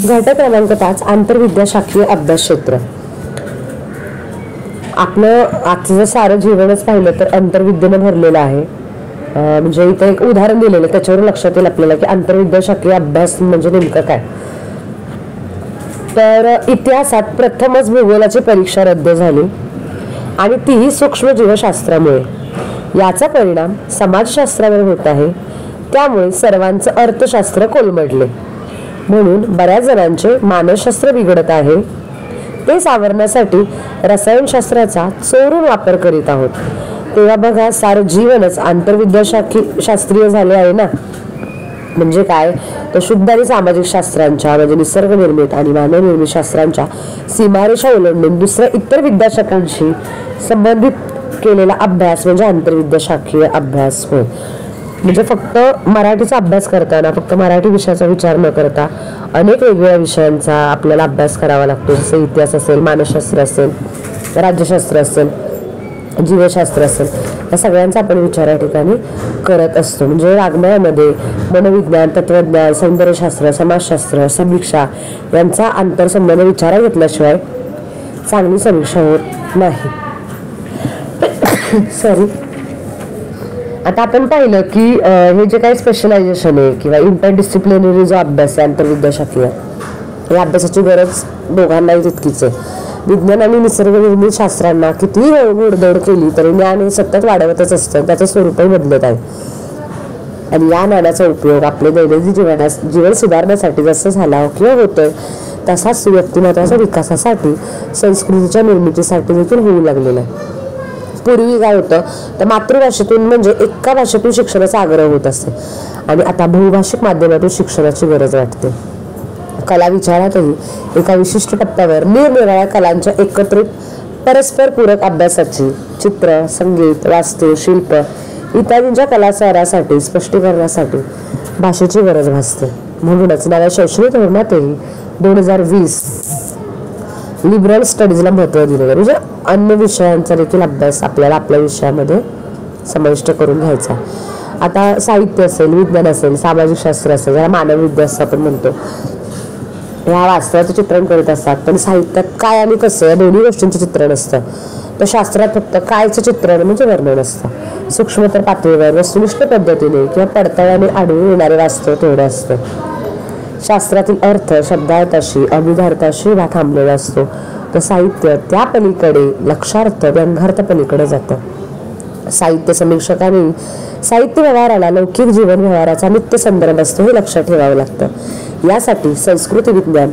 घटक क्रमांक 5 आंतरविद्याशाखीय अभ्यास क्षेत्र. आपलं आजचं सारं जीवनच पाहिलं तर आंतरविद्येने भरलेलं आहे. म्हणजे इथे एक उदाहरण दिलेलं, त्याच्यावरून लक्षात येईल आपल्याला की आंतरविद्याशाखीय अभ्यास म्हणजे नेमकं काय. तर इतिहासात प्रथमच भूगोलाची परीक्षा रद्द झाली आणि तीही सूक्ष्म जीवशास्त्रामुळे. याचा परिणाम समाजशास्त्रावर होत आहे. त्यामुळे सर्वांचं अर्थशास्त्र कोलमडले. म्हणून बऱ्याच जणांचे मानसशास्त्र बिघडत आहे. ते सावरण्यासाठी रसायनशास्त्राचा चोरून वापर करीत आहोत. तेव्हा बघा, सारं जीवनच आंतरविद्याशास्त्रीय झाले आहे ना. म्हणजे काय, तर शुद्ध आणि सामाजिक शास्त्रांच्या म्हणजे निसर्गनिर्मित आणि मानवनिर्मित शास्त्रांच्या सीमारेषा ओलांडून दुसऱ्या इतर विद्याशाखांशी संबंधित केलेला अभ्यास म्हणजे आंतरविद्याशाखीय अभ्यास होय. म्हणजे फक्त मराठीचा अभ्यास करताना फक्त मराठी विषयाचा विचार न करता अनेक वेगवेगळ्या विषयांचा आपल्याला अभ्यास करावा लागतो. जसं इतिहास असेल, मानसशास्त्र असेल, राज्यशास्त्र असेल, जीवशास्त्र असेल, या सगळ्यांचा आपण विचार या ठिकाणी करत असतो. म्हणजे वाङ्मयामध्ये मनोविज्ञान, तत्वज्ञान, सौंदर्यशास्त्र, समाजशास्त्र, समीक्षा यांचा आंतरसंबंध विचारात घेतल्याशिवाय चांगली समीक्षा होत नाही. सॉरी. आता आपण पाहिलं की हे जे काही स्पेशलायझेशन आहे किंवा इंटरडिसिप्लिनरी जो अभ्यास आहे आंतरविद्याशाखीय, या अभ्यासाची गरज दोघांनाही तितकीच आहे. विज्ञान आणि निसर्गनिर्मित शास्त्रांना कितीही घोडदौड केली तरी ज्ञान हे सतत वाढवतच असतं. त्याचं स्वरूपही बदलत आहे. आणि या ज्ञानाचा उपयोग आपले दैनंदिन जीवन सुधारण्यासाठी जसं झाला किंवा होतोय, तसाच व्यक्तिमत्वाच्या विकासासाठी, संस्कृतीच्या निर्मितीसाठी देखील होऊ लागलेला आहे. पूर्वी काय होतं तर मातृभाषेतून म्हणजे एका भाषेतून शिक्षणाचा आग्रह होत असते आणि आता बहुभाषिक माध्यमातून शिक्षणाची गरज वाटते. कला विचारातही एका विशिष्ट टप्प्यावर निरनिराळ्या कलांच्या एकत्रित परस्पर पूरक अभ्यासाची, चित्र, संगीत, वास्तू, शिल्प इत्यादींच्या कलाचारासाठी, स्पष्टीकरणासाठी भाषेची गरज भासते. म्हणूनच नव्या शैक्षणिक धोरणातही 2020 लिबरल स्टडीजला महत्त्व दिलेलं आहे. म्हणजे अन्य विषयांचा देखील अभ्यास आपल्याला आपल्या विषयामध्ये समाविष्ट करून घ्यायचा. आता साहित्य असेल, विज्ञान असेल, सामाजिक शास्त्र असेल, ज्याला मानवविद्या असं आपण म्हणतो, ह्या वास्तवाचं चित्रण करीत असतात. पण साहित्यात काय आणि कसं या दोन्ही गोष्टींचं चित्रण असतं. तर शास्त्रात फक्त कायचं चित्रण म्हणजे वर्णन असतं. सूक्ष्मतर पातळीवर वस्तुनिष्ठ पद्धतीने किंवा पडताळाने आढळून येणारे वास्तव तेवढं असतं. शास्त्रातील अर्थ शब्दार्थाशी, अभिधार्थाशी थांबलेला असतो. तर साहित्य त्या पलीकडे लक्षार्थ, व्यंगार्थ पलीकडे जातं. साहित्य समीक्षकांनी साहित्य व्यवहाराला लौकिक जीवन व्यवहाराचा नित्य संदर्भ असतो हे लक्षात ठेवावं लागतं. यासाठी संस्कृती विज्ञान,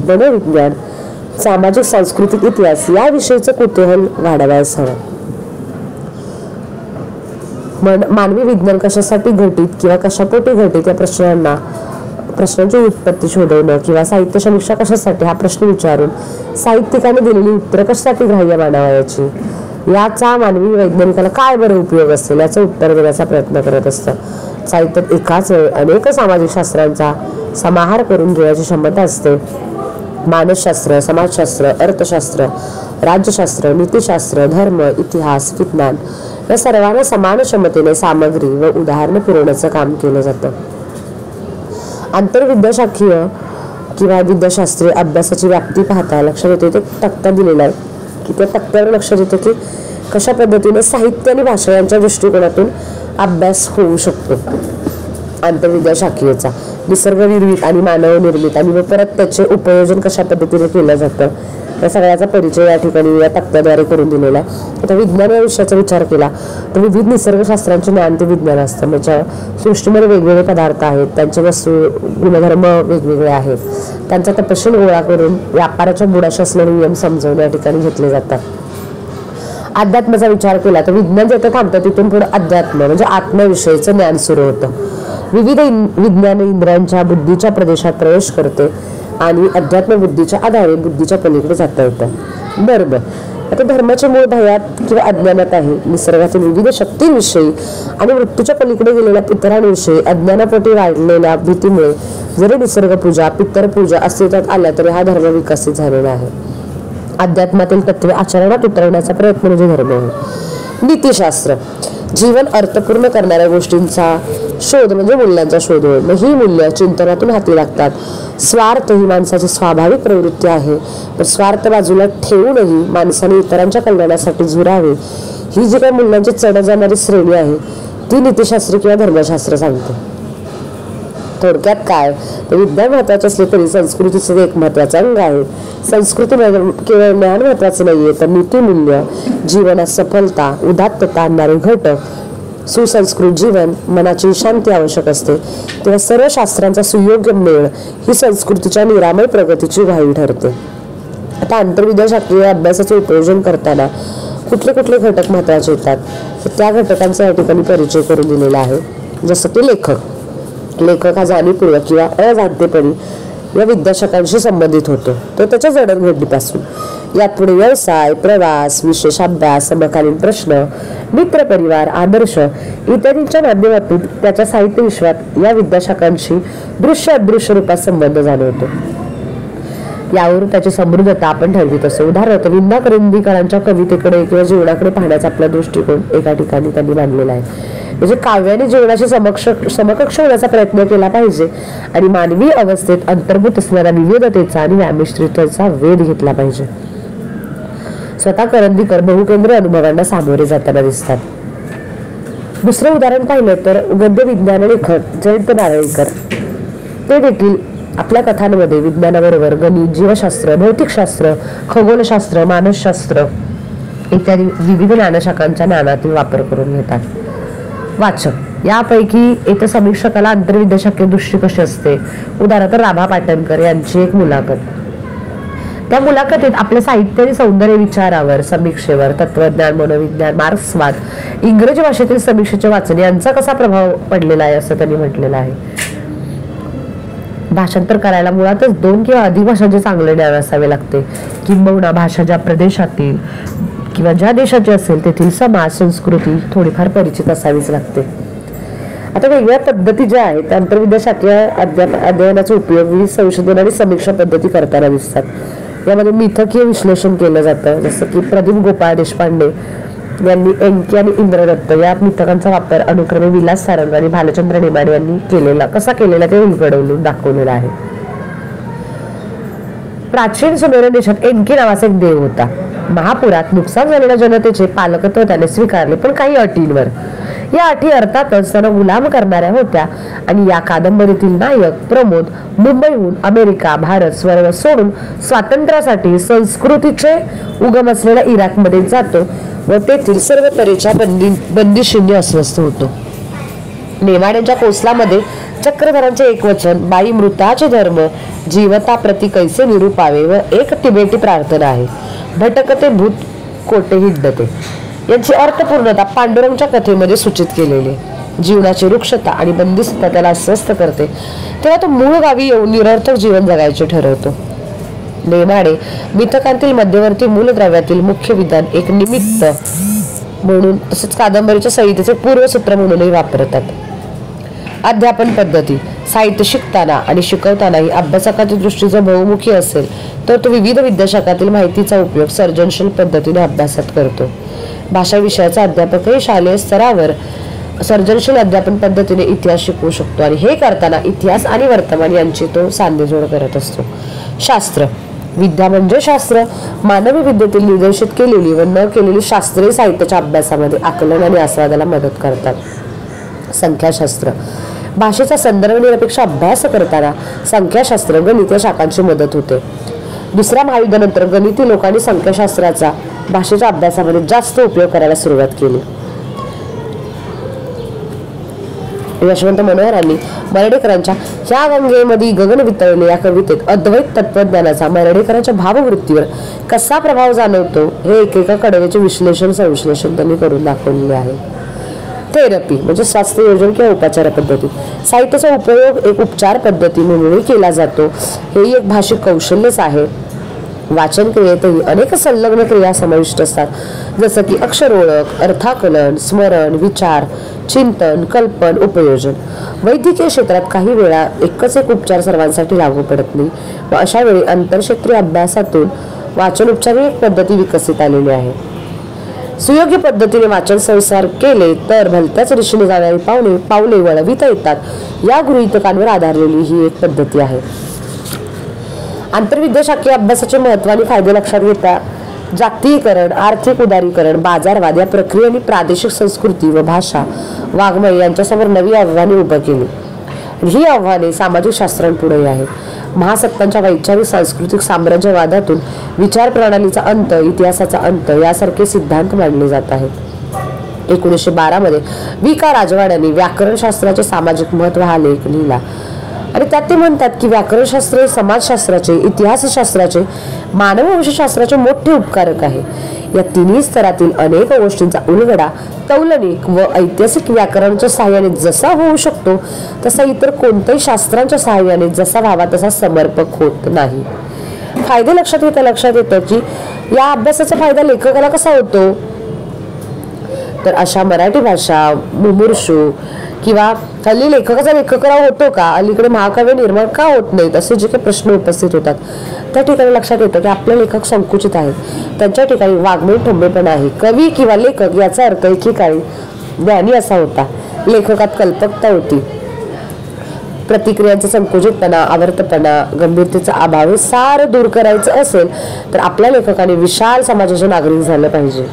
मनोविज्ञान, सामाजिक सांस्कृतिक इतिहास याविषयीचं कुतूहल वाढवायच हवं. मानवी विज्ञान कशासाठी घटित किंवा कशापोटी घटित या प्रश्नांची उत्पत्ती शोधवणं किंवा साहित्य समीक्षा कशासाठी हा प्रश्न विचारून साहित्यिकाने दिलेली उत्तरं कशासाठी ग्राह्य मानावयाची, याचा मानवी वैज्ञानिकाला काय बरं उपयोग असेल याचं उत्तर देण्याचा प्रयत्न करत असतं. साहित्यात एकाच वेळी अनेक सामाजिक शास्त्रांचा समाहार करून घेण्याची क्षमता असते. मानसशास्त्र, समाजशास्त्र, अर्थशास्त्र, राज्यशास्त्र, नीतिशास्त्र, धर्म, इतिहास, विज्ञान या सर्वांना समान क्षमतेने सामग्री व उदाहरणं पुरवण्याचं काम केलं जातं. आंतरविद्याशाखीय किंवा विद्याशास्त्रीय अभ्यासाची व्याप्ती पाहता लक्षात येते, तो तक्ता दिलेला आहे की त्या तक्त्यावर लक्षात येतं की कशा पद्धतीने साहित्य आणि भाषा यांच्या दृष्टिकोनातून अभ्यास होऊ शकतो. आंतरविद्याशाखीयचा निसर्गनिर्मित आणि मानवनिर्मित आणि परत त्याचे उपयोजन कशा पद्धतीने केलं जातं या सगळ्याचा परिचय या ठिकाणी या तक्त्याद्वारे करून दिलेला आहे. आता विज्ञान या विषयाचा विचार केला तर विविध निसर्गशास्त्रांचे ज्ञान ते विज्ञान असतं. म्हणजे सृष्टीमध्ये वेगवेगळे पदार्थ आहेत, त्यांचे वस्तू गुणधर्म वेगवेगळे आहेत, त्यांचा तपशील गोळा करून व्यापाराच्या बुडाशी असलेले नियम समजवून या ठिकाणी घेतले जातात. अध्यात्माचा विचार केला तर विज्ञान जिथे थांबतं तिथून पुढे अध्यात्म म्हणजे आत्मविषयीचं ज्ञान सुरू होतं. विविध विज्ञान इंद्रियांच्या बुद्धीच्या प्रदेशात प्रवेश करते आणि अध्यात्म बुद्धीच्या आधारे बुद्धीच्या पलीकडे जाता येतं. बरोबर. आता धर्माचे मूळ भयात किंवा अज्ञानात आहे. निसर्गातील विविध शक्तींविषयी आणि मृत्यूच्या पलीकडे गेलेल्या पितरांविषयी अज्ञानापोटी वाढलेल्या भीतीमुळे जरी निसर्गपूजा, पितरपूजा अस्तित्वात आल्या तरी हा धर्म विकसित झालेला आहे. अध्यात्मातील तत्वे आचरणात उतरवण्याचा प्रयत्न म्हणजे धर्म आहे. नीतिशास्त्र जीवन अर्थपूर्ण करणाऱ्या गोष्टींचा शोध म्हणजे मूल्यांचा शोध होय. मग ही मूल्य चिंतनातून हाती लागतात. स्वार्थ ही माणसाची स्वाभाविक प्रवृत्ती आहे, पण स्वार्थ बाजूला ठेवूनही माणसाने इतरांच्या कल्याणासाठी झुरावे ही जी काही मूल्यांची चढ जाणारी श्रेणी आहे ती नीतिशास्त्र किंवा धर्मशास्त्र सांगते. थोडक्यात काय तर विज्ञान महत्वाचे असले तरी संस्कृतीचं एक महत्वाचं अंग आहे. संस्कृती केवळ ज्ञान महत्वाचं नाहीये, तर नीतिमूल्य, जीवनात सफलता, उदात्तता आणणारे घटक, सुसंस्कृत जीवन, मनाची शांती आवश्यक असते. तेव्हा सर्व शास्त्रांचा सुयोग्य मेळ ही संस्कृतीच्या निरामय प्रगतीची ग्वाही ठरते. आता आंतरविद्याशास्त्रीय अभ्यासाचे उपयोजन करताना कुठले कुठले घटक महत्वाचे येतात तर त्या घटकांचा या ठिकाणी परिचय करून दिलेला आहे. जसं की लेखक हा जाणीवपूर्वक किंवा अजाणतेपणी या विद्याशाखांशी संबंधित होतो, तो त्याच्या जडणघडणीपासून. यात पुढे व्यवसाय, प्रवास, विशेष अभ्यास, समकालीन प्रश्न, मित्रपरिवार, आदर्श इत्यादींच्या माध्यमातून त्याच्या साहित्य विश्वात या विद्याशाखांशी दृश्य अदृश्य रूपात संबंध जाणवतो. यावरून त्याची समृद्धता आपण ठरवित असतो. उदाहरणार्थ विंदा करंदीकरांच्या कवितेकडे किंवा जीवनाकडे पाहण्याचा आपला दृष्टिकोन एका ठिकाणी त्यांनी मांडलेला आहे. म्हणजे काव्याने जीवनाशी समकक्ष होण्याचा प्रयत्न केला पाहिजे आणि मानवी अवस्थेत अंतर्भूत असणाऱ्या विविधतेचा आणि व्यामिश्रिततेचा वेध घेतला पाहिजे. स्वतः करंदीकर बहुकेंद्रीय अनुभवांना सामोरे जाताना दिसतात. दुसरे उदाहरण पाहिलं तर गद्य विज्ञान लेखक जयंत नारळीकर, ते देखील आपल्या कथांमध्ये विज्ञानाबरोबर गणित, जीवशास्त्र, भौतिकशास्त्र, खगोलशास्त्र, मानसशास्त्र इत्यादी विविध ज्ञानशाखांच्या ज्ञानातील वापर करून घेतात. वाचक यापैकी येथे समीक्षकाला आंतरविद्याशाखीय दृष्टी कशी असते. उदाहरणार्थ राभा पाटणकर यांची एक मुलाखत. त्या मुलाखतीत आपल्या साहित्य आणि सौंदर्य विचारावर, समीक्षेवर, तत्वज्ञान, मनोविज्ञान, मार्क्सवाद, इंग्रजी भाषेतील समीक्षेचे वाचन यांचा कसा प्रभाव पडलेला आहे असं त्यांनी म्हटलेलं आहे. भाषांतर करायला मुळातच 2 किंवा अधिक भाषांचे चांगले ज्ञान असावे लागते. किंबहुना भाषा ज्या प्रदेशातील किंवा ज्या देशाची असेल तेथील समाज, संस्कृती थोडीफार परिचित असावीच लागते. आता वेगळ्या पद्धती ज्या आहेत आंतरविद्याशाखीय अध्ययनाचा उपयोग विविध संशोधन आणि समीक्षा पद्धती करताना दिसतात. यामध्ये मिथकीय विश्लेषण केलं जातं. जसं की प्रदीप गोपाळ देशपांडे यांनी एनके आणि इंद्रदत्त या मिथकांचा वापर अनुक्रमे विलास सारंग आणि भालचंद्र नेमाडे यांनी कसा केलेला ते उलगडवून दाखवलेला आहे. प्राचीन सुमेर देशात एनके नावाचा एक देव होता. महापुरात नुकसान झालेल्या जनतेचे पालकत्व त्याने स्वीकारले, पण काही अटींवर. या अटी अर्थातच त्यांना गुलाम करणाऱ्या होत्या आणि या कादंबरीतील नायक प्रमोद मुंबईहून अमेरिका, भारत स्वर्ग सोडून स्वातंत्र्यासाठी संस्कृतीचे उगम असलेल्या इराकमध्ये जातो व तेथील सर्व तऱ्हेच्या बंदिशींनी अस्वस्थ होतो. नेमाड्यांच्या कोसलामध्ये चक्रधरांचे एक वचन, बाई मृताचे धर्म जीवता प्रति कैसे निरूपावे व एक तिबेटी प्रार्थना आहे. भटकते भूत कोटे हिड्डते यांची अर्थपूर्णता पांडुरंगच्या कथेमध्ये सूचित केलेली. जीवनाची वृक्षता आणि बंदिस्तता त्याला अस्वस्थ करते, तेव्हा तो मूळ गावी येऊन निरर्थक जीवन जगायचे ठरवतो. नेमाडे मिथकांतील मध्यवर्ती मूलद्रव्यातील मुख्य विधान एक निमित्त म्हणून तसेच कादंबरीच्या संहितेचे पूर्वसूत्र म्हणूनही वापरतात. अध्यापन पद्धती साहित्य शिकताना आणि शिकवतानाही अभ्यासकाच्या दृष्टीचा बहुमुखी असेल तर तो विविध विद्याशाखातील माहितीचा उपयोग सर्जनशील पद्धतीने अभ्यासात करतो. भाषा विषयाचा अध्यापकही शालेय स्तरावर सर्जनशील अध्यापन पद्धतीने इतिहास शिकवू शकतो आणि हे करताना इतिहास आणि वर्तमान यांची तो सांधेजोड करत असतो. शास्त्र विद्या म्हणजे शास्त्र. मानवी विद्येतील निर्देशित केलेली व न केलेली शास्त्रीय साहित्याच्या अभ्यासामध्ये आकलन आणि आस्वादाला मदत करतात. संख्याशास्त्र भाषेचा संदर्भ निरपेक्ष अभ्यास करताना संख्याशास्त्र, गणित या शाखांची मदत होते. दुसऱ्या महायुद्धानंतर गणिती लोकांनी संख्याशास्त्राचा भाषेच्या अभ्यासामध्ये जास्त उपयोग करायला सुरुवात केली. यशवंत मनोहरांनी मर्ढेकरांच्या ह्या गंगेमध्ये गगन वितळले या कवितेत अद्वैत तत्वज्ञानाचा मर्ढेकरांच्या भाववृत्तीवर कसा प्रभाव जाणवतो हे एकेका कडवेचे विश्लेषण संश्लेषण त्यांनी करून दाखवलेले आहे. थेरपी म्हणजे स्वास्थ्य योजना किंवा उपचार पद्धती. साहित्याचा उपयोग एक उपचार पद्धती म्हणूनही केला जातो. हेही एक भाषिक कौशल्यच आहे. वाचन क्रियेतही अनेक संलग्न क्रिया समाविष्ट असतात, जसं की अक्षर ओळख, अर्थाकलन, स्मरण, विचार, चिंतन, कल्पन, उपयोजन. वैद्यकीय क्षेत्रात काही वेळा एकच एक उपचार सर्वांसाठी लागू पडत नाही व अशा वेळी आंतरक्षेत्रीय अभ्यासातून वाचन उपचार ही एक पद्धती विकसित आलेली आहे. सुयोग्य पद्धतीने वाचन संस्कार केले तर भलत्याच दिशेने जाणारी पावले वळविता येतात. या गृहीतकांवर आधारलेली ही एक पद्धती आहे. आंतरविद्याशाखीय अभ्यासाचे महत्त्व आणि फायदे लक्षात घेता जागतिकीकरण, आर्थिक उदारीकरण, बाजारवाद या प्रक्रियेने प्रादेशिक संस्कृती व भाषा, वाङ्मय यांच्यासमोर नवी आव्हाने उभं केली. ही आव्हाने सामाजिक शास्त्रांपुढे आहेत. महासत्तांच्या वैचारिक सांस्कृतिक साम्राज्यवादातून विचार प्रणालीचा अंत, इतिहासाचा अंत यासारखे सिद्धांत मांडले जात आहेत. 1912 मध्ये V.K. राजवाड यांनी व्याकरणशास्त्राचे सामाजिक महत्त्व हा लेख लिहिला आणि त्यात ते म्हणतात की व्याकरणशास्त्र हे समाजशास्त्राचे, इतिहासशास्त्राचे, मानववंशशास्त्राचे मोठे उपकारक आहे. या तिन्ही स्तरातील अनेक गोष्टींचा उलगडा तौलनिक व ऐतिहासिक व्याकरणाच्या सहाय्याने जसा होऊ शकतो तसा इतर कोणत्याही शास्त्रांच्या सहाय्याने जसा व्हावा तसा समर्पक होत नाही. फायदे लक्षात येतं की या अभ्यासाचा फायदा लेखकाला कसा होतो तर अशा मराठी भाषा मुमूर्षू किंवा हल्ली लेखकाचा लेखकराव होतो का, अलीकडे महाकाव्य निर्माण का होत नाहीत असे जे काही प्रश्न उपस्थित होतात त्या ठिकाणी लक्षात येतं की आपले लेखक संकुचित आहेत. त्यांच्या ठिकाणी वाङ्मय ठोंबेपणा आहे. कवी किंवा लेखक याचा अर्थ एकेकाळी ज्ञानी असा होता. लेखकात कल्पकता होती. प्रतिक्रियांचा संकुचितपणा, आवर्तपणा, गंभीरतेचा अभाव हे सारं दूर करायचं असेल तर आपल्या लेखकाने विशाल समाजाचे नागरिक झालं पाहिजे.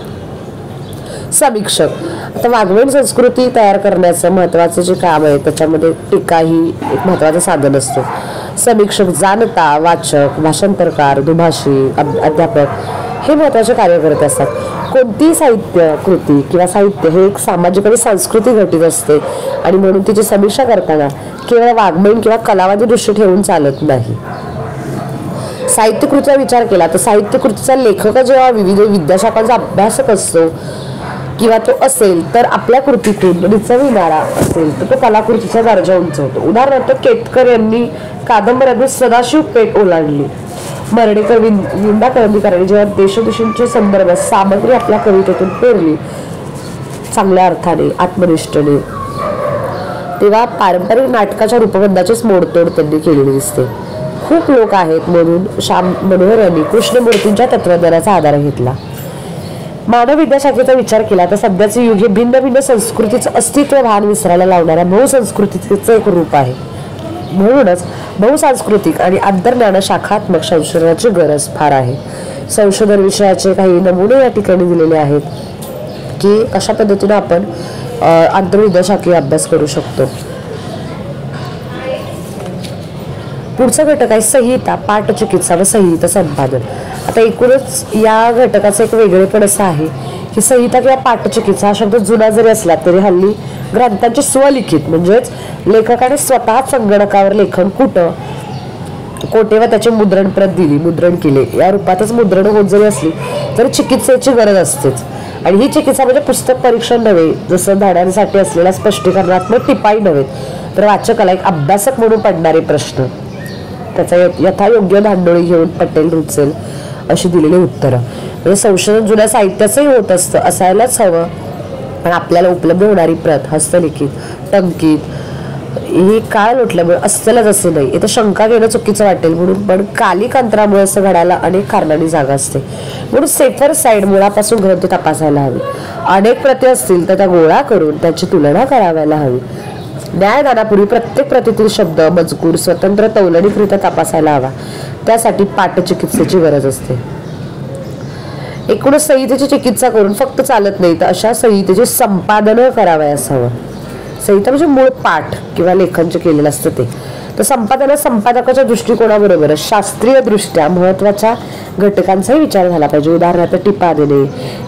समीक्षक, आता वाङ्मयीन संस्कृती तयार करण्याचं महत्त्वाचं जे काम आहे त्याच्यामध्ये टीका ही एक महत्त्वाचं साधन असतो. समीक्षक जाणता, वाचक, भाषांतरकार, दुभाषी, अध्यापक हे महत्त्वाचे कार्य करत असतात. कोणतीही साहित्य कृती किंवा साहित्य हे एक सामाजिक आणि सांस्कृतिक घटित असते आणि म्हणून तिची समीक्षा करताना केवळ वाङ्मयीन किंवा कलावादी दृष्टी ठेवून चालत नाही. साहित्यकृतीचा विचार केला तर साहित्यकृतीचा लेखक जेव्हा विविध विद्याशाखांचा अभ्यासक असतो किंवा तो असेल तर आपल्या कृतीतून रिचविणारा असेल तर तो कलाकृतीचा दर्जा उंचवतो. उदाहरणार्थ केतकर यांनी कादंबऱ्यातून सदाशिव पेठ ओलांडली. मर्ढेकर, विंदा करंदीकरांनी जेव्हा देशदूषणचे संदर्भ सामग्री आपल्या कवितेतून पेरली चांगल्या अर्थाने, आत्मनिष्ठेने, तेव्हा पारंपरिक नाटकाच्या रूपबंधाचीच मोडतोड त्यांनी केलेली दिसते. खूप लोक आहेत म्हणून श्याम मनोहर यांनी कृष्णमूर्तींच्या तत्त्वज्ञानाचा आधार घेतला. मानव विद्याशाखेचा विचार केला तर सध्याचे युग हे भिन्न भिन्न संस्कृतीचं अस्तित्व भान विसरायला लावणाऱ्या बहुसंस्कृतीचं एक रूप आहे. म्हणूनच बहुसांस्कृतिक आणि आंतरज्ञान शाखात्मक संशोधनाची गरज फार आहे. संशोधन विषयाचे काही नमुने या ठिकाणी दिलेले आहेत की अशा पद्धतीने आपण आंतरविद्याशाखीय अभ्यास करू शकतो. पुढचा घटक आहे संहिता, पाठचिकित्सा व संहिता संपादन. आता एकूणच या घटकाचं एक वेगळेपण असं आहे की संहिता किंवा पाठचिकित्सा हा शब्द जुना जरी असला तरी हल्ली ग्रंथांचे स्वलिखित म्हणजेच लेखकाने स्वतः संगणकावर लेखन कोटे व त्याचे मुद्रण प्रत दिली, मुद्रण केले या रूपातच मुद्रण होत जरी असली तरी चिकित्सेची गरज असतेच. आणि ही चिकित्सा म्हणजे पुस्तक परीक्षण नव्हे, जसं धाड्यांसाठी असलेल्या स्पष्टीकरणात्मक टिपाई नव्हे तर वाचकाला एक अभ्यासक म्हणून पडणारे प्रश्न, त्याचा यथायोग्य धांडोळी घेऊन पटेल रुचेल अशी दिलेली उत्तरं. म्हणजे संशोधन जुन्या साहित्याचंही होत असतं, असायलाच हवं. पण आपल्याला उपलब्ध होणारी प्रत हस्तलिखित, टंकित ही काळ लोटल्यामुळे असतेलच असे नाही, इथं शंका घेणं चुकीचं वाटेल म्हणून. पण कालिक अंतरामुळे असं घडायला अनेक कारणांनी जागा असते. म्हणून सेफर साईड मुळापासून ग्रंथ तपासायला हवी. अनेक प्रती असतील तर त्या गोळा करून त्याची तुलना करायला हवी. न्यायदानापूर्वी प्रत्येक प्रतीतील शब्द मजकूर स्वतंत्र तौलनिकरित्या तपासायला हवा. त्यासाठी पाठचिकित्सेची गरज असते. एकूणच संहितेची चिकित्सा करून फक्त चालत नाही तर अशा संहितेचे संपादन करावयास हवं. संहिता म्हणजे मूळ पाठ किंवा लेखन जे केलेलं असतं ते. तर संपादकाच्या दृष्टिकोनाबरोबर शास्त्रीय दृष्ट्या महत्वाच्या घटकांचाही विचार झाला पाहिजे. उदाहरणार्थ टिपा देणे,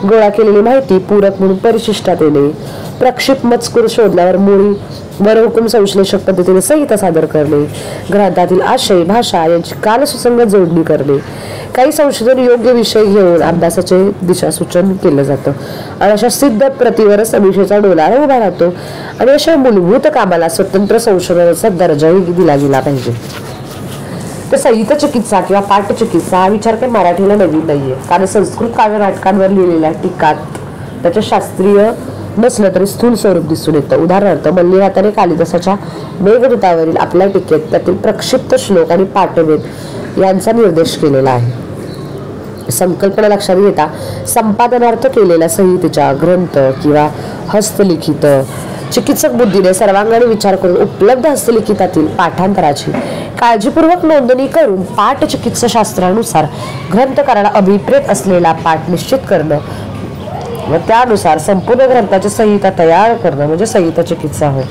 गोळा केलेली माहिती पूरक म्हणून परिशिष्टात येणे, प्रक्षिप्त मजकूर शोधल्यावर मुळी वरहुकूम संश्लेषक पद्धतीने संहिता सादर करणे, ग्रंथातील आशय भाषा यांची कालसुसंगत जोडणी करणे. काही संशोधन योग्य विषय घेऊन अभ्यासाचे दिशासूचन केलं जातं आणि अशा सिद्ध प्रतिवर समीक्षेचा डोलारा उभा राहतो. आणि अशा मूलभूत कामाला स्वतंत्र संशोधनाचा दर्जाही दिला गेला पाहिजे. तर संहिता चिकित्सा किंवा पाठचिकित्सा हा विचार काही मराठीला नवीन नाहीये, कारण संस्कृत काव्य नाटकांवर लिहिलेल्या टीकात त्याच्या शास्त्रीय नसलं तरी स्थूल स्वरूप दिसून येतं. उदाहरणार्थ मल्लिनाथाने कालिदासाच्या मेघदूतावरील आपल्या टीकेत त्यातील प्रक्षिप्त श्लोक आणि पाठभेद यांचा निर्देश केलेला आहे. संकल्पना लक्षात घेता संपादनार्थ केलेल्या संहितेच्या ग्रंथ किंवा हस्तलिखित चिकित्सक बुद्धीने सर्वांगीण विचार करून उपलब्ध हस्तलिखितातील पाठांतराची काळजीपूर्वक नोंदणी करून पाठ चिकित्साशास्त्रानुसार ग्रंथकाराला अभिप्रेत असलेला पाठ निश्चित करणं व त्यानुसार संपूर्ण ग्रंथाची संहिता तयार करणं म्हणजे संहिता चिकित्सा होय.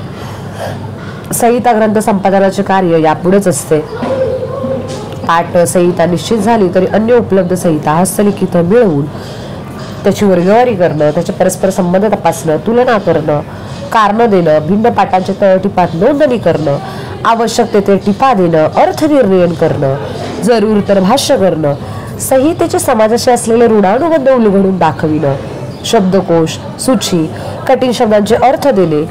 संहिता ग्रंथ संपादनाचे कार्य यापुढेच असते. पाठ संहिता निश्चित झाली तरी अन्य उपलब्ध संहिता हस्तलिखित मिळवून त्याची वर्गवारी करणं, त्याचे परस्पर संबंध तपासणं, तुलना करणं, कारण देणं, भिन्न पाठांच्या तळटीपात नोंदणी करणं, आवश्यक तेथे टिपा देणं, अर्थनिर्णयन करणं, जरूर तर भाष्य करणं, संहितेचे समाजाशी असलेले ऋणानुबंध उलगडून दाखविणं, शब्दकोश, सूची, कठीण शब्दांचे अर्थ देणे,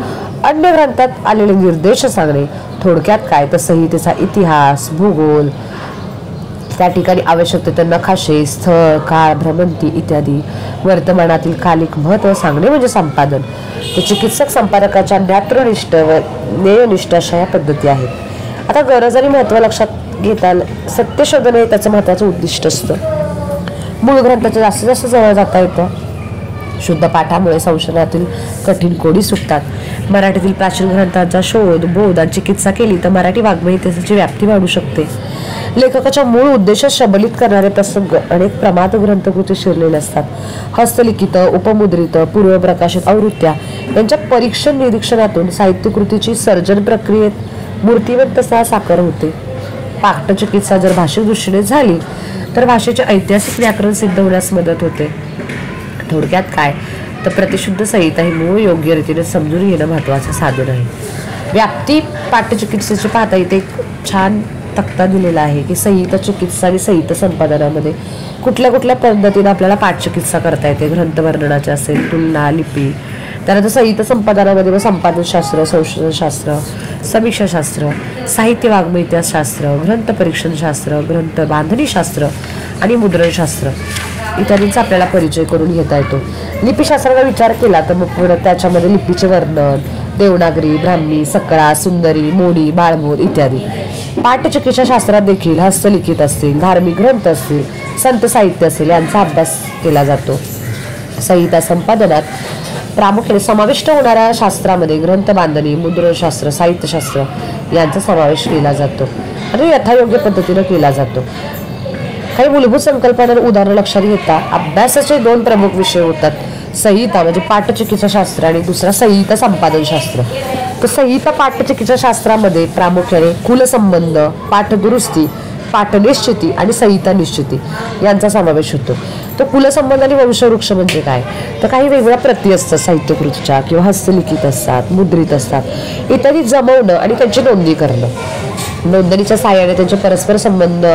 अन्य ग्रंथात आलेले निर्देश सांगणे. थोडक्यात काय तर संहितेचा इतिहास, भूगोल, त्या ठिकाणी आवश्यकतेत नकाशे, स्थळ, काळ, भ्रमंती इत्यादी वर्तमानातील कालिक महत्त्व सांगणे म्हणजे संपादन. ते चिकित्सक संपादकाच्या ज्ञात्रनिष्ठ व ज्ञेयनिष्ठ अशा या पद्धती आहेत. आता गरज आणि महत्त्व लक्षात घेता सत्य शोधणे त्याचं महत्त्वाचं उद्दिष्ट असतं. मूळ ग्रंथाच्या जास्तीत जास्त जवळ जाता येतं. शुद्ध पाठामुळे संशोधनातील कठीण कोडी सुटतात. मराठीतील प्राचीन ग्रंथांचा शोध, बोध आणि चिकित्सा केली तर मराठी वाङ्मय इतिहासाची व्याप्ती वाढू शकते. लेखकाच्या मूळ उद्देश शबलित करणारे प्रसंग अनेक प्रमाद ग्रंथकृती शिरलेले असतात. हस्तलिखित, उपमुद्रित, पूर्वप्रकाशित आवृत्त्या यांच्या परीक्षण निरीक्षणातून साहित्यकृतीची सर्जन प्रक्रियेत मूर्तिमंतता साकार होते. पाठचिकित्सा जर भाषिक दृष्टीने झाली तर भाषेचे ऐतिहासिक व्याकरण सिद्ध होण्यास मदत होते. थोडक्यात काय तर प्रतिशुद्ध संहिता ही मूळ योग्य रीतीने समजून घेणं महत्त्वाचं साधन आहे. व्याप्ती पाठचिकित्सेची पाहता इथे एक छान तक्ता दिलेला आहे की संहिता चिकित्सा आणि संहिता संपादनामध्ये कुठल्या कुठल्या पद्धतीने आपल्याला पाठचिकित्सा करता येते. ग्रंथ वर्णनाचे असेल, तुलना, लिपी, त्यानंतर संहिता संपादनामध्ये मग संपादनशास्त्र, संशोधनशास्त्र, समीक्षाशास्त्र, साहित्य वाङ्मय इतिहासशास्त्र, ग्रंथ परीक्षणशास्त्र, ग्रंथ बांधणीशास्त्र आणि मुद्रणशास्त्र इत्यादींचा आपल्याला परिचय करून घेता येतो. लिपीशास्त्राचा विचार केला तर मग पुढे त्याच्यामध्ये लिपीचे वर्णन, देवनागरी, ब्राह्मी, सकळा, सुंदरी, मोडी, बाळमोर इत्यादी. पाठचिकित्सा शास्त्रात देखील हस्तलिखित असतील, धार्मिक ग्रंथ असतील, संत साहित्य असेल यांचा अभ्यास केला जातो. संहिता संपादनात प्रामुख्याने समाविष्ट होणाऱ्या शास्त्रामध्ये ग्रंथ बांधणी, मुद्रणशास्त्र, साहित्यशास्त्र यांचा समावेश केला जातो आणि यथायोग्य पद्धतीने केला जातो. काही मूलभूत संकल्पना उदाहरण लक्षात घेता अभ्यासाचे दोन प्रमुख विषय होतात. संहिता म्हणजे पाठचिकित्सा शास्त्र आणि दुसरा संहिता संपादनशास्त्र. तर संहिता पाठचिकित्सा शास्त्रामध्ये प्रामुख्याने कुलसंबंध, पाठदुरुस्ती, पाठनिश्चिती आणि संहिता निश्चिती यांचा समावेश होतो. तो कुलसंबंध आणि वंशवृक्ष म्हणजे काय तर काही वेगवेगळ्या प्रती असतात साहित्यकृतीच्या किंवा हस्तलिखित असतात, मुद्रित असतात इत्यादी जमवणं आणि त्यांची नोंदणी करणं. नोंदणीच्या साहाय्याने त्यांचे परस्पर संबंध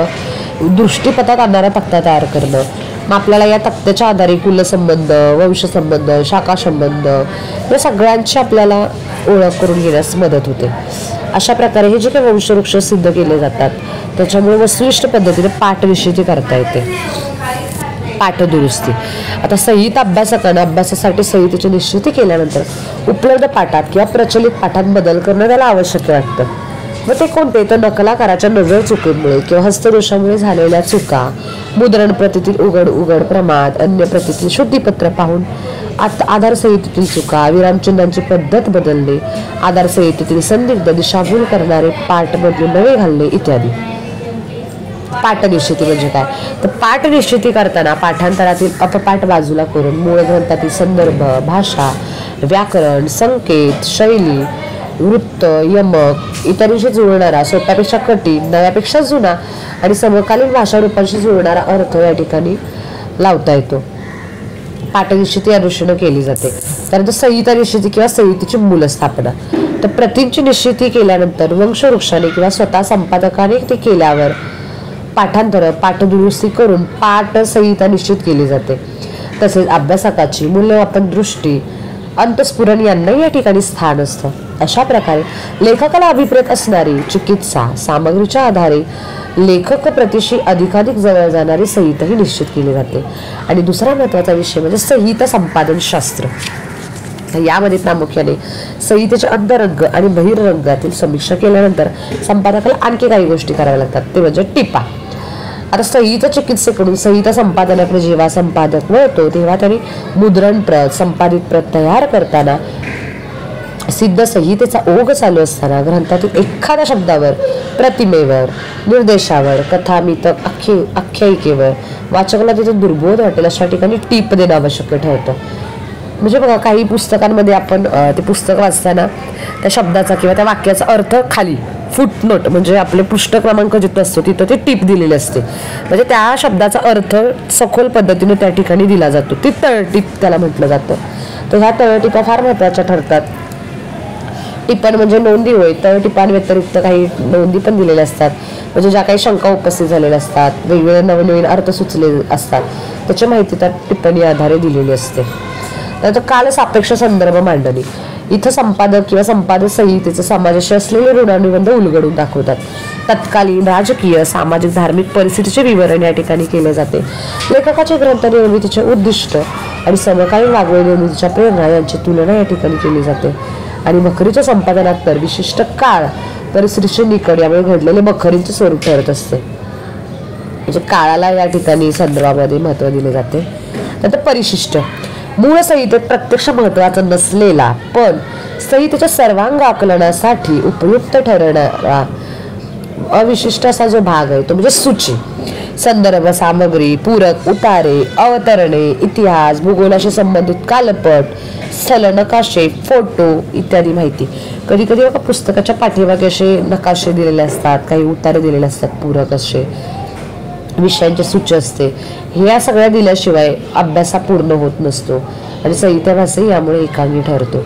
दृष्टीपथात आणणारा तक्ता तयार करणं. मग आपल्याला या तक्त्याच्या आधारे कुलसंबंध, वंशसंबंध, शाखासंबंध या सगळ्यांची आपल्याला ओळख करून घेण्यास मदत होते. अशा प्रकारे हे जे काही वंशवृक्ष सिद्ध केले जातात त्याच्यामुळे वस्तुनिष्ठ पद्धतीने पाठनिश्चिती करता येते. पाठदुरुस्ती आता संहिता अभ्यासकांना अभ्यासासाठी संहितेची निश्चिती केल्यानंतर उपलब्ध पाठात किंवा प्रचलित पाठात बदल करणं त्याला आवश्यक वाटतं. मग ते कोणते तर नकलाकाराच्या नजर चुकीमुळे किंवा हस्तदोषामुळे झालेल्या चुका, मुद्रण प्रतीतील उघड प्रमाद, अन्य प्रतीतील शुद्धीपत्र पाहून आधार संहितेतील चुका, विरामचिन्हांची पद्धत बदलणे, आधार संहितेतील संदिग्ध दिशाभूल करणारे पाठ बदलून नवे घालणे इत्यादी. पाठनिश्चिती म्हणजे काय तर पाठनिश्चिती करताना पाठांतरातील अपपाठ बाजूला करून मूळ ग्रंथातील संदर्भ, भाषा, व्याकरण, संकेत, शैली, वृत्त, यमक इत्यादींशी जुळणारा सोप्यापेक्षा कठीण, नव्यापेक्षा जुना आणि समकालीन भाषा रूपांशी जुळणारा अर्थ या ठिकाणी लावता येतो. पाठनिश्चिती या दृष्टीने केली जाते. त्यानंतर संहिता निश्चिती किंवा संहितेची मूलस्थापना तर प्रतींची निश्चिती केल्यानंतर वंशवृक्षाने किंवा स्वतः संपादकाने ते केल्यावर पाठांतर, पाठदुरुस्ती करून पाठ संहिता निश्चित केली जाते. तसेच अभ्यासकाची मूल्यमापन दृष्टी, अंतस्फुरण यांनाही या ठिकाणी स्थान असतं. अशा प्रकारे लेखकाला अभिप्रेत असणारी चिकित्सा सामग्रीच्या आधारे लेखक प्रतीशी अधिकाधिक जवळ जाणारी संहिता ही निश्चित केली जाते. आणि दुसरा महत्त्वाचा विषय म्हणजे संहिता संपादन शास्त्र. यामध्ये प्रामुख्याने संहितेचे अंतरंग आणि बहिरंगातील समीक्षा केल्यानंतर संपादकाला आणखी काही गोष्टी कराव्या लागतात. ते म्हणजे टिपा. आता संहिता चिकित्सेकडून संहिता संपादनाकडे जेव्हा संपादक वळतो तेव्हा त्यांनी मुद्रण प्रत संपादित प्रत तयार करताना सिद्ध संहितेचा ओघ चालू असताना ग्रंथातील एखाद्या शब्दावर, प्रतिमेवर, निर्देशावर, कथामितक आख्यायिकेवर वाचकाला तिथे दुर्बोध वाटेल अशा ठिकाणी टीप देणं आवश्यक ठरतं. म्हणजे बघा, काही पुस्तकांमध्ये आपण ते पुस्तक वाचताना त्या शब्दाचा किंवा त्या वाक्याचा अर्थ खाली फुटनोट म्हणजे आपले पृष्ठ क्रमांक जिथं असतो तिथं ते टीप दिलेली असते. म्हणजे त्या शब्दाचा अर्थ सखोल पद्धतीने त्या ठिकाणी दिला जातो. ती तळटीप त्याला म्हटलं जातं. तर ह्या तळटीपा फार महत्त्वाच्या ठरतात. टिपण म्हणजे नोंदी होय. तळटीपांव्यतिरिक्त काही नोंदी पण दिलेल्या असतात. म्हणजे ज्या काही शंका उपस्थित झालेल्या असतात, वेगवेगळे नवनवीन अर्थ सुचले असतात, त्याची माहिती त्या टिप्पणी आधारे दिलेली असते. त्यानंतर काल सापेक्ष संदर्भ मांडणी. इथं संपादक किंवा संपादक संहितेचे समाजाशी असलेले ऋणानुबंध उलगडून दाखवतात. तत्कालीन राजकीय, सामाजिक, धार्मिक परिस्थितीचे विवरण या ठिकाणी केले जाते. लेखकाचे ग्रंथ निर्मितीचे उद्दिष्ट आणि समकालीन वाङ्मय निर्मितीच्या प्रेरणा यांची तुलना या ठिकाणी केली जाते. आणि बखरीच्या संपादनात तर विशिष्ट काळ, परिस्थितीचे निकड यामुळे घडलेले बखरींचे स्वरूप ठरत असते. म्हणजे काळाला या ठिकाणी संदर्भामध्ये महत्त्व दिले जाते. नंतर परिशिष्ट. मूळ संहितेत प्रत्यक्ष महत्त्वाचा नसलेला पण संहितेच्या सर्वांग आकलनासाठी उपयुक्त ठरणारा अविशिष्ट असा जो भाग आहे तो म्हणजे सूची. संदर्भ सामग्री, पूरक, उतारे, अवतरणे, इतिहास, भूगोलाशी संबंधित कालपट, स्थल नकाशे, फोटो इत्यादी माहिती. कधी कधी बघा पुस्तकाच्या पाठीमागे असे नकाशे दिलेले असतात, काही उतारे दिलेले असतात, पूरक असे विषयांची सूची असते. ह्या सगळ्या दिल्याशिवाय अभ्यास पूर्ण होत नसतो आणि संहिताभासही यामुळे एकांगी ठरतो.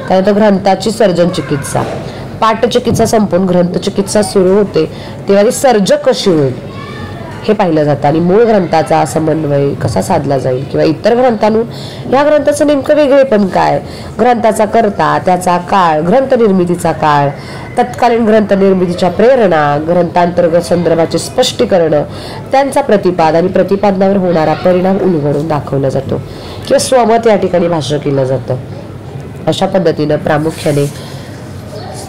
त्यानंतर ग्रंथाची सर्जन चिकित्सा. पाठचिकित्सा संपून ग्रंथचिकित्सा सुरू होते तेव्हा ती सर्जक कशी होईल हे पाहिलं जातं आणि मूळ ग्रंथाचा समन्वय कसा साधला जाईल किंवा इतर ग्रंथांहून या ग्रंथाचं नेमकं वेगळेपण काय, ग्रंथाचा कर्ता, त्याचा काळ, ग्रंथ निर्मितीचा काळ, तत्कालीन ग्रंथ निर्मितीच्या प्रेरणा, ग्रंथांतर्गत संदर्भाचे स्पष्टीकरण, त्यांचा प्रतिपाद आणि प्रतिपादनावर होणारा परिणाम उलगडून दाखवला जातो किंवा स्वमत या ठिकाणी भाष्य केलं जातं. अशा पद्धतीनं प्रामुख्याने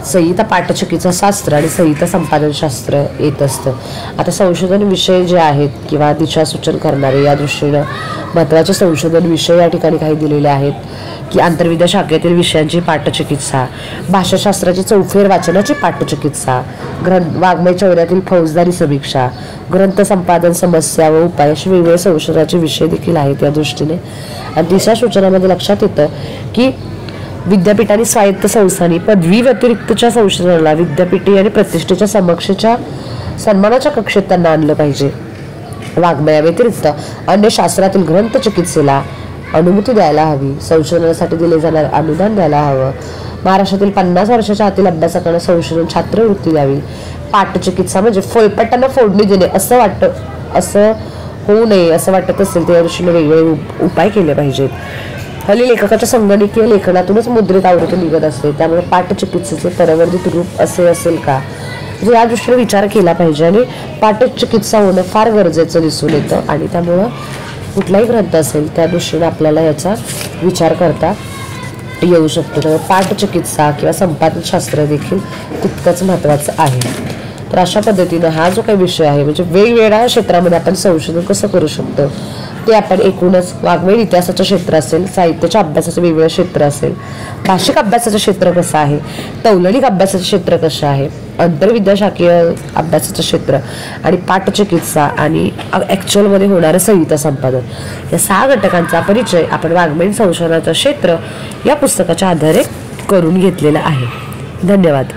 संहिता पाठचिकित्सा शास्त्र आणि संहिता संपादन शास्त्र येत असतं. आता संशोधन विषय जे आहेत किंवा दिशासूचन करणारे या दृष्टीनं महत्त्वाचे संशोधन विषय या ठिकाणी काही दिलेले आहेत की आंतरविद्या शाखेतील विषयांची पाठचिकित्सा, भाषाशास्त्राची चौफेर वाचनाची पाठचिकित्सा, वाङ्मय चौऱ्यातील फौजदारी समीक्षा, ग्रंथ संपादन समस्या व उपाय असे वेगवेगळे संशोधनाचे विषय देखील आहेत या दृष्टीने. आणि दिशासूचनामध्ये लक्षात येतं की विद्यापीठ आणि स्वायत्त संस्थांनी पदवी व्यतिरिक्तच्या संशोधनाला विद्यापीठी आणि प्रतिष्ठेच्या समकक्षेच्या सन्मानाच्या कक्षेत त्यांना आणलं पाहिजे. वाङ्मया व्यतिरिक्त अन्य शास्त्रातील ग्रंथ चिकित्सेला अनुमती द्यायला हवी. संशोधनासाठी दिले जाणारे अनुदान द्यायला हवं. महाराष्ट्रातील 50 वर्षाच्या आतील अभ्यासकांना संशोधन छात्रवृत्ती द्यावी. पाठचिकित्सा म्हणजे फोलपटांना फोडणी देणे असं होऊ नये असं वाटत असेल त्या दृष्टीने वेगवेगळे उपाय केले पाहिजेत. हल्ली लेखकाच्या संगणकीय लेखनातूनच मुद्रित आवृत्ती निघत असते, त्यामुळे पाठचिकित्सेचे परवर्धित रूप असे असेल का म्हणजे या दृष्टीने विचार केला पाहिजे. आणि पाठचिकित्सा होणं फार गरजेचं दिसून येतं आणि त्यामुळं कुठलाही ग्रंथ असेल त्या दृष्टीने आपल्याला याचा विचार करता येऊ शकतो. त्यामुळे पाठचिकित्सा किंवा संपादनशास्त्र देखील तितकंच महत्त्वाचं आहे. तर अशा पद्धतीनं हा जो काही विषय आहे म्हणजे वेगवेगळ्या क्षेत्रामध्ये आपण संशोधन कसं करू शकतो ते आपण एकूणच वाङ्मय इतिहासाचं क्षेत्र असेल, साहित्याच्या अभ्यासाचं वेगवेगळं क्षेत्र असेल, भाषिक अभ्यासाचं क्षेत्र कसं आहे, तौलनिक अभ्यासाचं क्षेत्र कसं आहे, आंतरविद्याशाखीय अभ्यासाचं क्षेत्र आणि पाठचिकित्सा आणि ॲक्च्युअलमध्ये होणारं संहिता संपादन या 6 घटकांचा परिचय आपण वाङ्मय संशोधनाचं क्षेत्र या पुस्तकाच्या आधारे करून घेतलेला आहे. धन्यवाद.